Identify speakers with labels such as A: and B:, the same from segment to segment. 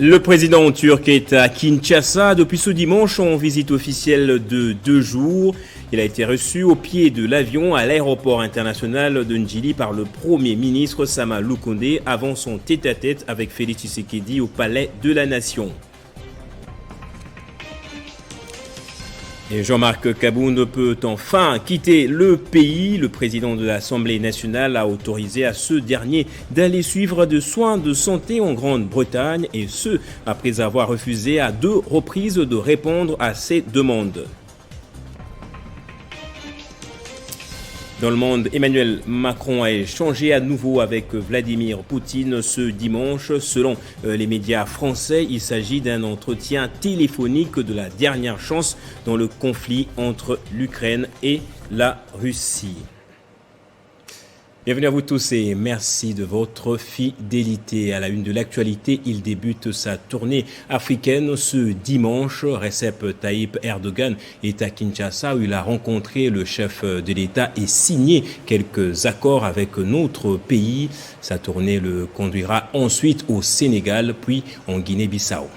A: Le président turc est à Kinshasa depuis ce dimanche en visite officielle de 2 jours. Il a été reçu au pied de l'avion à l'aéroport international de Njili par le Premier ministre Sama Lukonde avant son tête-à-tête avec Félix Tshisekedi au palais de la Nation. Et Jean-Marc Kabound peut enfin quitter le pays. Le président de l'Assemblée nationale a autorisé à ce dernier d'aller suivre des soins de santé en Grande-Bretagne et ce, après avoir refusé à 2 reprises de répondre à ses demandes. Dans le monde, Emmanuel Macron a échangé à nouveau avec Vladimir Poutine ce dimanche. Selon les médias français, il s'agit d'un entretien téléphonique de la dernière chance dans le conflit entre l'Ukraine et la Russie. Bienvenue à vous tous et merci de votre fidélité. À la une de l'actualité, il débute sa tournée africaine ce dimanche. Recep Tayyip Erdogan est à Kinshasa où il a rencontré le chef de l'État et signé quelques accords avec notre pays. Sa tournée le conduira ensuite au Sénégal puis en Guinée-Bissau.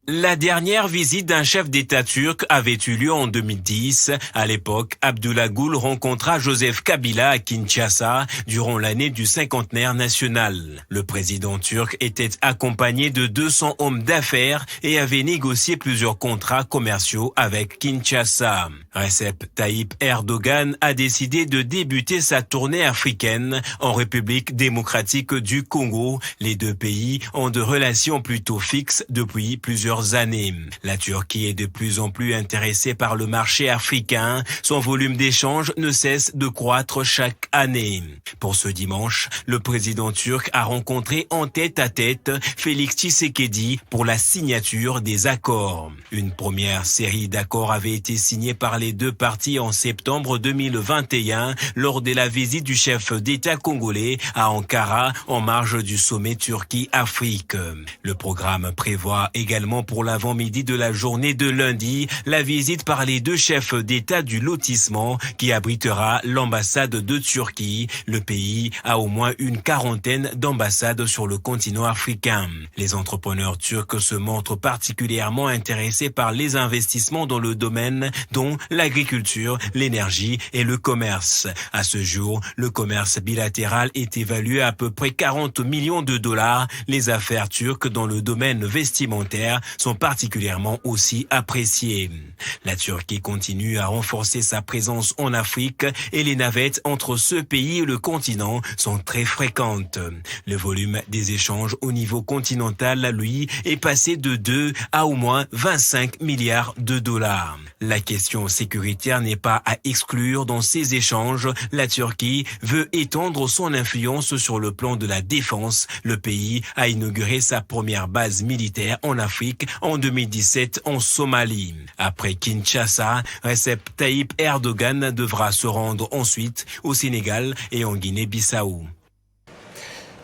B: La dernière visite d'un chef d'État turc avait eu lieu en 2010. À l'époque, Abdullah Gül rencontra Joseph Kabila à Kinshasa durant l'année du cinquantenaire national. Le président turc était accompagné de 200 hommes d'affaires et avait négocié plusieurs contrats commerciaux avec Kinshasa. Recep Tayyip Erdogan a décidé de débuter sa tournée africaine en République démocratique du Congo. Les deux pays ont de relations plutôt fixes depuis plusieurs années. La Turquie est de plus en plus intéressée par le marché africain. Son volume d'échanges ne cesse de croître chaque année. Pour ce dimanche, le président turc a rencontré en tête-à-tête Félix Tshisekedi pour la signature des accords. Une première série d'accords avait été signée par les deux parties en septembre 2021 lors de la visite du chef d'État congolais à Ankara en marge du sommet Turquie-Afrique. Le programme prévoit également pour l'avant-midi de la journée de lundi, la visite par les deux chefs d'État du lotissement qui abritera l'ambassade de Turquie. Le pays a au moins une quarantaine d'ambassades sur le continent africain. Les entrepreneurs turcs se montrent particulièrement intéressés par les investissements dans le domaine dont l'agriculture, l'énergie et le commerce. À ce jour, le commerce bilatéral est évalué à peu près 40 millions de dollars. Les affaires turques dans le domaine vestimentaire sont particulièrement aussi appréciées. La Turquie continue à renforcer sa présence en Afrique et les navettes entre ce pays et le continent sont très fréquentes. Le volume des échanges au niveau continental, lui, est passé de 2 à au moins 25 milliards de dollars. La question sécuritaire n'est pas à exclure dans ces échanges. La Turquie veut étendre son influence sur le plan de la défense. Le pays a inauguré sa première base militaire en Afrique en 2017 en Somalie. Après Kinshasa, Recep Tayyip Erdogan devra se rendre ensuite au Sénégal et en Guinée-Bissau.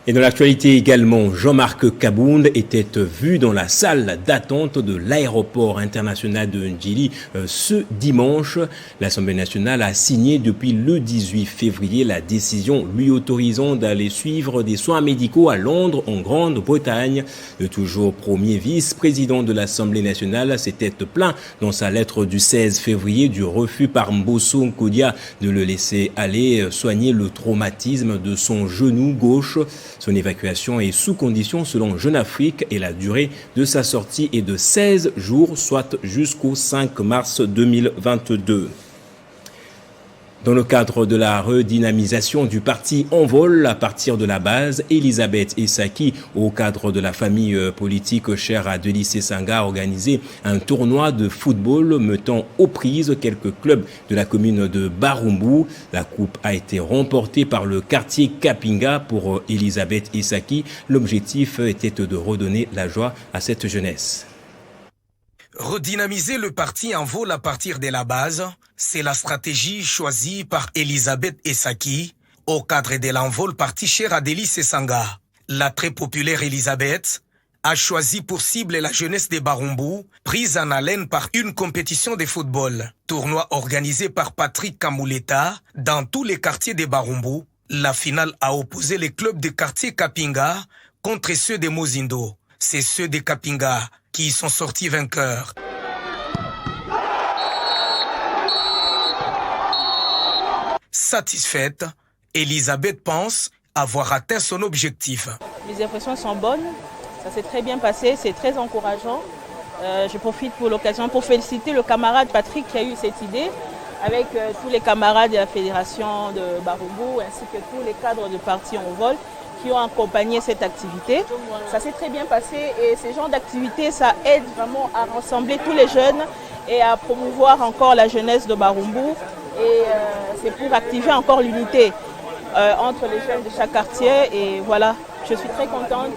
A: Et dans l'actualité également, Jean-Marc Kabound était vu dans la salle d'attente de l'aéroport international de Njili ce dimanche. L'Assemblée nationale a signé depuis le 18 février la décision lui autorisant d'aller suivre des soins médicaux à Londres, en Grande-Bretagne. Le toujours premier vice-président de l'Assemblée nationale s'était plaint dans sa lettre du 16 février du refus par Mbosso Nkodia de le laisser aller soigner le traumatisme de son genou gauche. Son évacuation est sous condition selon Jeune Afrique et la durée de sa sortie est de 16 jours, soit jusqu'au 5 mars 2022. Dans le cadre de la redynamisation du parti Envol à partir de la base, Elisabeth Essaki, au cadre de la famille politique chère à Delis Sesanga, a organisé un tournoi de football mettant aux prises quelques clubs de la commune de Barumbu. La coupe a été remportée par le quartier Kapinga pour Elisabeth Essaki. L'objectif était de redonner la joie à cette jeunesse.
C: Redynamiser le parti Envol à partir de la base, c'est la stratégie choisie par Elisabeth Essaki au cadre de l'Envol parti cher à Delis Sesanga. La très populaire Elisabeth a choisi pour cible la jeunesse des Barumbu, prise en haleine par une compétition de football. Tournoi organisé par Patrick Kamouleta dans tous les quartiers des Barumbu. La finale a opposé les clubs de quartier Kapinga contre ceux de Mozindo. c'est ceux des Kapinga qui y sont sortis vainqueurs. Satisfaite, Elisabeth pense avoir atteint son objectif.
D: Les impressions sont bonnes, ça s'est très bien passé, c'est très encourageant. Je profite pour l'occasion pour féliciter le camarade Patrick qui a eu cette idée avec tous les camarades de la fédération de Barumbu ainsi que tous les cadres de parti en vol qui ont accompagné cette activité. Ça s'est très bien passé et ce genre d'activité, ça aide vraiment à rassembler tous les jeunes et à promouvoir encore la jeunesse de Barumbu. Et c'est pour activer encore l'unité entre les jeunes de chaque quartier. Et voilà, je suis très contente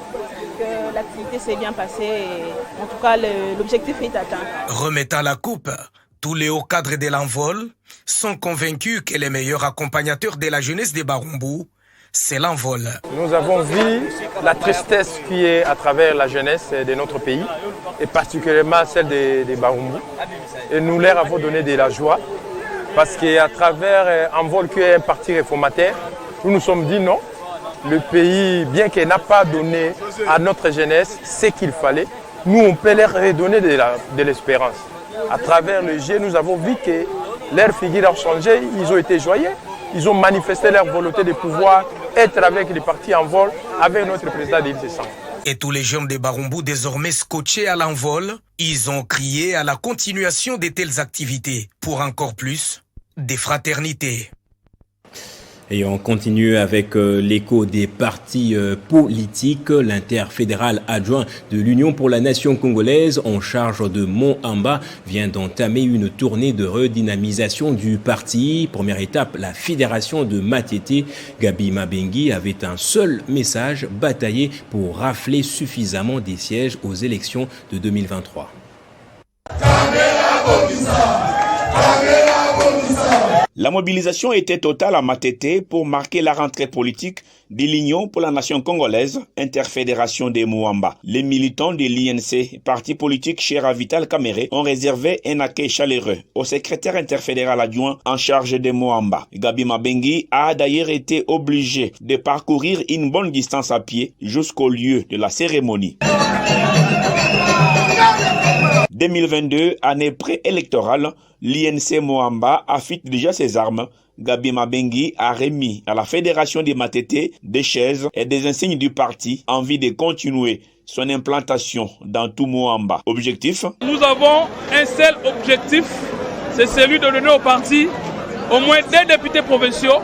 D: que l'activité s'est bien passée. Et en tout cas, l'objectif est atteint.
C: Remettant la coupe, tous les hauts cadres de l'envol sont convaincus que les meilleurs accompagnateurs de la jeunesse des Barumbu, c'est l'envol.
E: Nous avons vu la tristesse qui est à travers la jeunesse de notre pays, et particulièrement celle des Barumbu. Et nous leur avons donné de la joie, parce qu'à travers Envol, qui est un parti réformateur, nous nous sommes dit non. Le pays, bien qu'il n'a pas donné à notre jeunesse ce qu'il fallait, nous, on peut leur redonner de l'espérance. À travers le jeu, nous avons vu que leurs figures ont changé, ils ont été joyeux. Ils ont manifesté leur volonté de pouvoir être avec les partis en vol, avec notre président de l'ICSAN.
C: Et tous les jeunes de Barumbu, désormais scotchés à l'envol, ils ont crié à la continuation de telles activités pour encore plus de fraternité.
A: Et on continue avec l'écho des partis politiques. L'interfédéral adjoint de l'Union pour la nation congolaise en charge de Mont-Amba vient d'entamer une tournée de redynamisation du parti. Première étape, la fédération de Matete. Gabi Mabengi avait un seul message, batailler pour rafler suffisamment des sièges aux élections de 2023.
F: La mobilisation était totale à Matete pour marquer la rentrée politique de l'Union pour la nation congolaise, interfédération des Mouamba. Les militants de l'INC, parti politique cher à Vital Kamerhe, ont réservé un accueil chaleureux au secrétaire interfédéral adjoint en charge des Mouamba. Gabi Mabengi a d'ailleurs été obligé de parcourir une bonne distance à pied jusqu'au lieu de la cérémonie. 2022, année préélectorale, l'INC Mouamba affûte déjà ses armes. Gabi Mabengi a remis à la Fédération des Matete des chaises et des insignes du parti en vue de continuer son implantation dans tout Mouamba. Objectif ?
G: Nous avons un seul objectif, c'est celui de donner au parti au moins 2 députés provinciaux,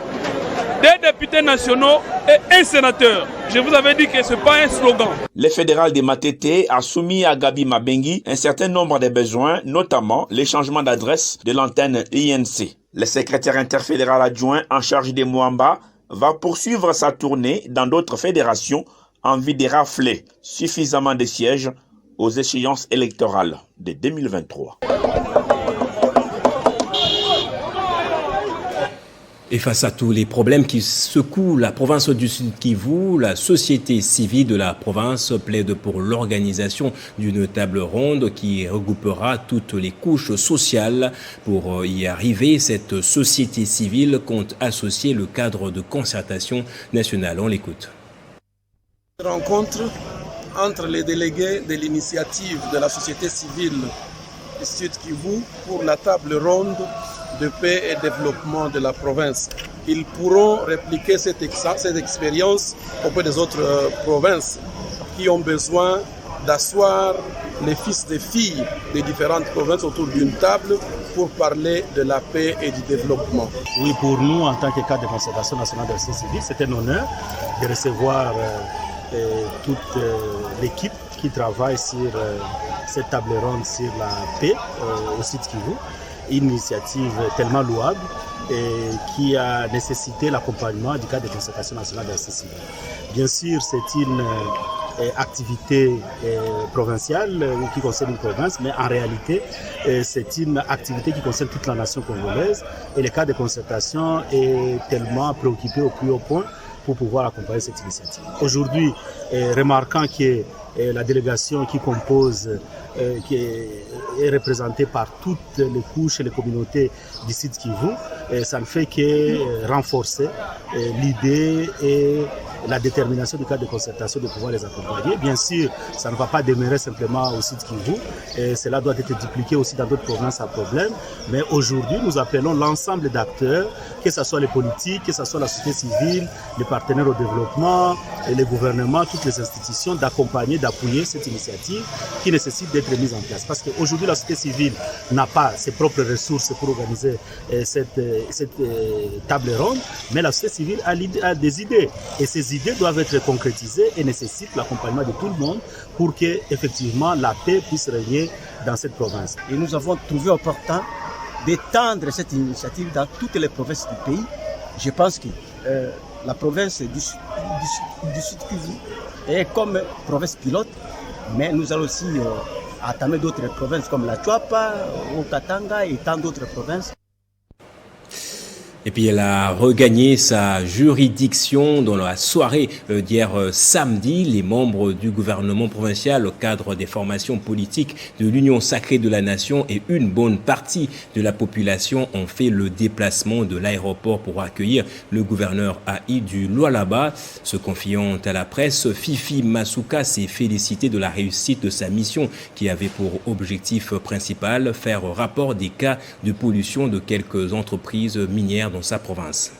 G: 2 députés nationaux et 1 sénateur. Je vous avais dit que ce n'est pas un slogan.
F: Le fédéral de Matete a soumis à Gabi Mabengi un certain nombre de besoins, notamment les changements d'adresse de l'antenne INC. Le secrétaire interfédéral adjoint en charge des Mouamba va poursuivre sa tournée dans d'autres fédérations en vue de rafler suffisamment de sièges aux échéances électorales de 2023.
A: Et face à tous les problèmes qui secouent la province du Sud Kivu, la société civile de la province plaide pour l'organisation d'une table ronde qui regroupera toutes les couches sociales. Pour y arriver, cette société civile compte associer le cadre de concertation nationale. On l'écoute.
H: Rencontre entre les délégués de l'initiative de la société civile du Sud Kivu pour la table ronde de paix et développement de la province. Ils pourront répliquer cette expérience auprès des autres provinces qui ont besoin d'asseoir les fils et filles des différentes provinces autour d'une table pour parler de la paix et du développement.
I: Oui, pour nous, en tant que cadre de concertation nationale de la société civile, c'est un honneur de recevoir toute l'équipe qui travaille sur cette table ronde sur la paix au Sud Kivu. Une initiative tellement louable et qui a nécessité l'accompagnement du cadre de concertation nationale de la société civile. Bien sûr, c'est une activité provinciale qui concerne une province, mais en réalité, c'est une activité qui concerne toute la nation congolaise et le cadre de concertation est tellement préoccupé au plus haut point pour pouvoir accompagner cette initiative. Aujourd'hui, remarquant que la délégation qui compose, qui est représentée par toutes les couches et les communautés du Sud Kivu, ça ne fait que renforcer l'idée et la détermination du cadre de concertation de pouvoir les accompagner. Bien sûr, ça ne va pas demeurer simplement au site Kivu, et cela doit être dupliqué aussi dans d'autres provinces à problème. Mais aujourd'hui, nous appelons l'ensemble d'acteurs, que ce soit les politiques, que ce soit la société civile, les partenaires au développement, et les gouvernements, toutes les institutions, d'accompagner, d'appuyer cette initiative qui nécessite d'être mise en place. Parce qu'aujourd'hui, la société civile n'a pas ses propres ressources pour organiser cette table ronde, mais la société civile a des idées. Et ces idées doivent être concrétisées et nécessitent l'accompagnement de tout le monde pour que, effectivement, la paix puisse régner dans cette province.
J: Et nous avons trouvé opportun d'étendre cette initiative dans toutes les provinces du pays. Je pense que la province du Sud Kivu est comme province pilote, mais nous allons aussi entamer d'autres provinces comme la Chouapa, au Katanga et tant d'autres provinces.
A: Et puis elle a regagné sa juridiction dans la soirée d'hier samedi. Les membres du gouvernement provincial au cadre des formations politiques de l'Union sacrée de la nation et une bonne partie de la population ont fait le déplacement de l'aéroport pour accueillir le gouverneur AI du Lualaba. Se confiant à la presse, Fifi Masuka s'est félicité de la réussite de sa mission qui avait pour objectif principal faire rapport des cas de pollution de quelques entreprises minières dans sa province.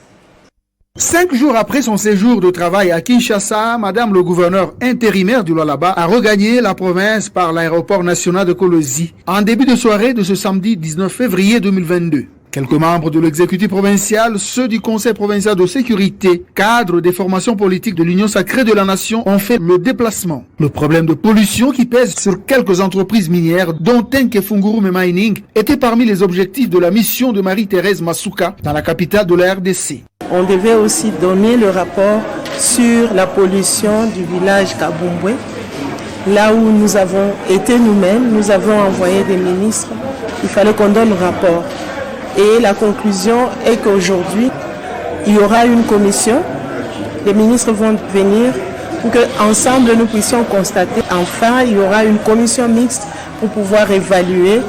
K: 5 jours après son séjour de travail à Kinshasa, Madame le gouverneur intérimaire du Lualaba a regagné la province par l'aéroport national de Kolwezi en début de soirée de ce samedi 19 février 2022. Quelques membres de l'exécutif provincial, ceux du Conseil provincial de sécurité, cadres des formations politiques de l'Union sacrée de la nation ont fait le déplacement. Le problème de pollution qui pèse sur quelques entreprises minières, dont Tenke Fungurume Mining, était parmi les objectifs de la mission de Marie-Thérèse Masuka dans la capitale de la RDC.
L: On devait aussi donner le rapport sur la pollution du village Kabumbwe. Là où nous avons été nous-mêmes, nous avons envoyé des ministres. Il fallait qu'on donne le rapport. Et la conclusion est qu'aujourd'hui, il y aura une commission. Les ministres vont venir pour qu'ensemble nous puissions constater. Enfin, il y aura une commission mixte pour pouvoir évaluer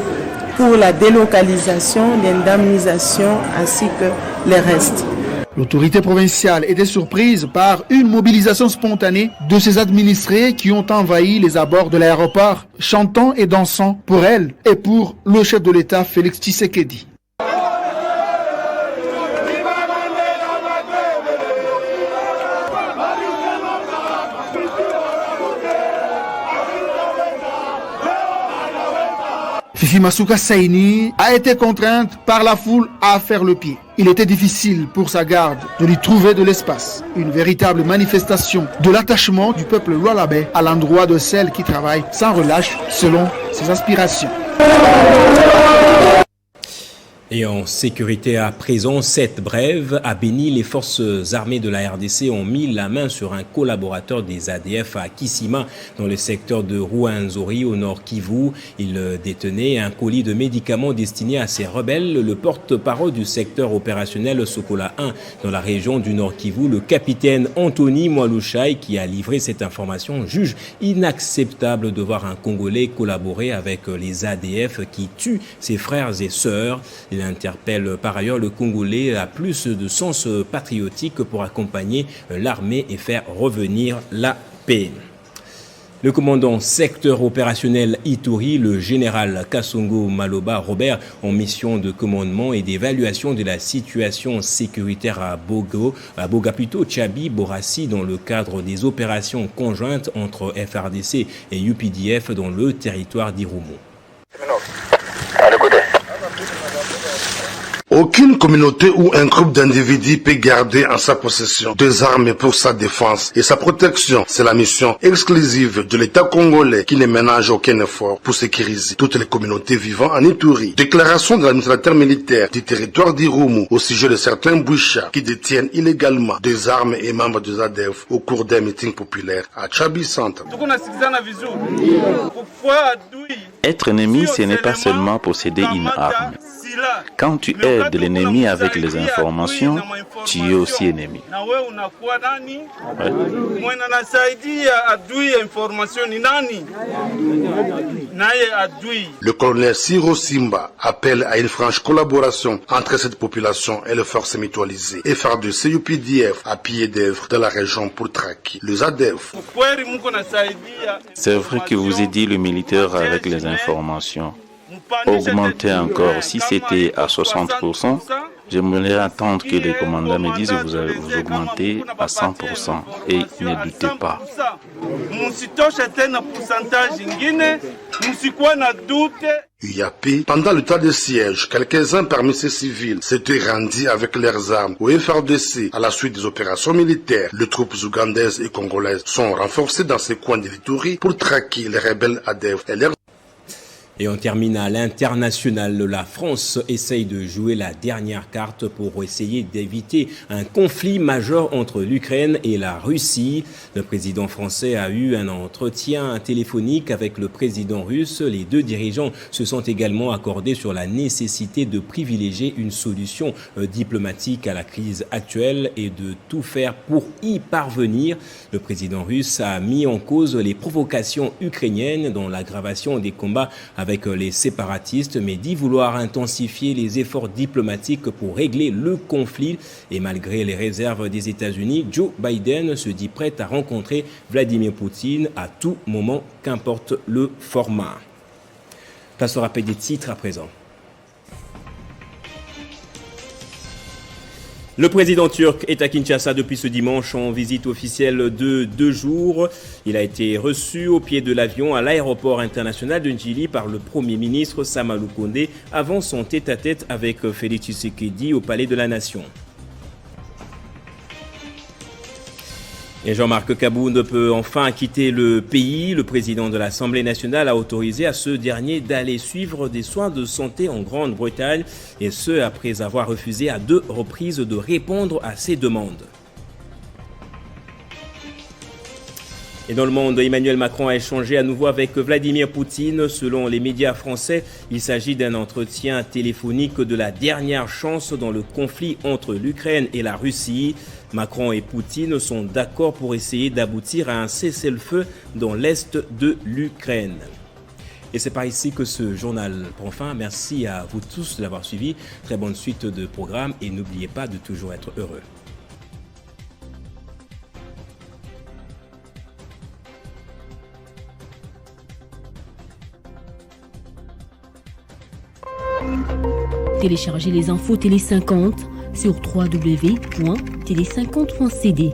L: pour la délocalisation, l'indemnisation ainsi que les restes.
K: L'autorité provinciale était surprise par une mobilisation spontanée de ses administrés qui ont envahi les abords de l'aéroport, chantant et dansant pour elle et pour le chef de l'État Félix Tshisekedi. Fifi Masuka Saini a été contrainte par la foule à faire le pied. Il était difficile pour sa garde de lui trouver de l'espace. Une véritable manifestation de l'attachement du peuple lualabais à l'endroit de celles qui travaillent sans relâche selon ses aspirations.
A: Et en sécurité à présent, cette brève à Béni, les forces armées de la RDC ont mis la main sur un collaborateur des ADF à Kissima, dans le secteur de Rwenzori, au nord Kivu. Il détenait un colis de médicaments destinés à ces rebelles. Le porte-parole du secteur opérationnel Sokola 1 dans la région du nord Kivu, le capitaine Anthony Mwalushai, qui a livré cette information, juge inacceptable de voir un Congolais collaborer avec les ADF qui tuent ses frères et sœurs. Il interpelle par ailleurs le Congolais à plus de sens patriotique pour accompagner l'armée et faire revenir la paix. Le commandant secteur opérationnel Ituri, le général Kasongo Maloba Robert, en mission de commandement et d'évaluation de la situation sécuritaire à Bogapito, Tchabi, Borassi, dans le cadre des opérations conjointes entre FRDC et UPDF dans le territoire d'Irumu.
M: Aucune communauté ou un groupe d'individus peut garder en sa possession des armes pour sa défense et sa protection. C'est la mission exclusive de l'État congolais qui ne ménage aucun effort pour sécuriser toutes les communautés vivant en Ituri. Déclaration de l'administrateur militaire du territoire d'Irumu au sujet de certains Bouchas qui détiennent illégalement des armes et membres des ADF au cours d'un meeting populaire à Tchabi Centre.
N: Être ennemi, ce n'est pas seulement posséder une arme. Quand tu aides l'ennemi avec les informations, tu es aussi ennemi.
M: Le colonel Siro Simba appelle à une franche collaboration entre cette population et les forces mutualisées et FARDC UPDF à pied d'œuvre de la région pour traquer les ADF.
N: C'est vrai que vous aidez le militaire avec les informations. Augmenter encore, si c'était à 60%, j'aimerais attendre que les commandants me disent que vous augmentez à 100% et ne doutez pas.
M: UAP, pendant le temps de siège, quelques-uns parmi ces civils s'étaient rendus avec leurs armes au FARDC à la suite des opérations militaires. Les troupes ougandaises et congolaises sont renforcées dans ces coins de l'Ituri pour traquer les rebelles ADF et leurs...
A: Et on termine à l'international. La France essaye de jouer la dernière carte pour essayer d'éviter un conflit majeur entre l'Ukraine et la Russie. Le président français a eu un entretien téléphonique avec le président russe. Les deux dirigeants se sont également accordés sur la nécessité de privilégier une solution diplomatique à la crise actuelle et de tout faire pour y parvenir. Le président russe a mis en cause les provocations ukrainiennes dans l'aggravation des combats avec les séparatistes, mais dit vouloir intensifier les efforts diplomatiques pour régler le conflit. Et malgré les réserves des États-Unis, Joe Biden se dit prêt à rencontrer Vladimir Poutine à tout moment, qu'importe le format. Place au rappel des titres à présent. Le président turc est à Kinshasa depuis ce dimanche en visite officielle de 2 jours. Il a été reçu au pied de l'avion à l'aéroport international de Njili par le Premier ministre Samalou Kondé avant son tête-à-tête avec Félix Tshisekedi au Palais de la Nation. Et Jean-Marc Kabound peut enfin quitter le pays. Le président de l'Assemblée nationale a autorisé à ce dernier d'aller suivre des soins de santé en Grande-Bretagne, et ce après avoir refusé à 2 reprises de répondre à ses demandes. Et dans le monde, Emmanuel Macron a échangé à nouveau avec Vladimir Poutine. Selon les médias français, il s'agit d'un entretien téléphonique de la dernière chance dans le conflit entre l'Ukraine et la Russie. Macron et Poutine sont d'accord pour essayer d'aboutir à un cessez-le-feu dans l'est de l'Ukraine. Et c'est par ici que ce journal prend fin. Merci à vous tous de l'avoir suivi. Très bonne suite de programmes et n'oubliez pas de toujours être heureux.
O: Téléchargez les infos Télé 50 sur www.tele50.cd.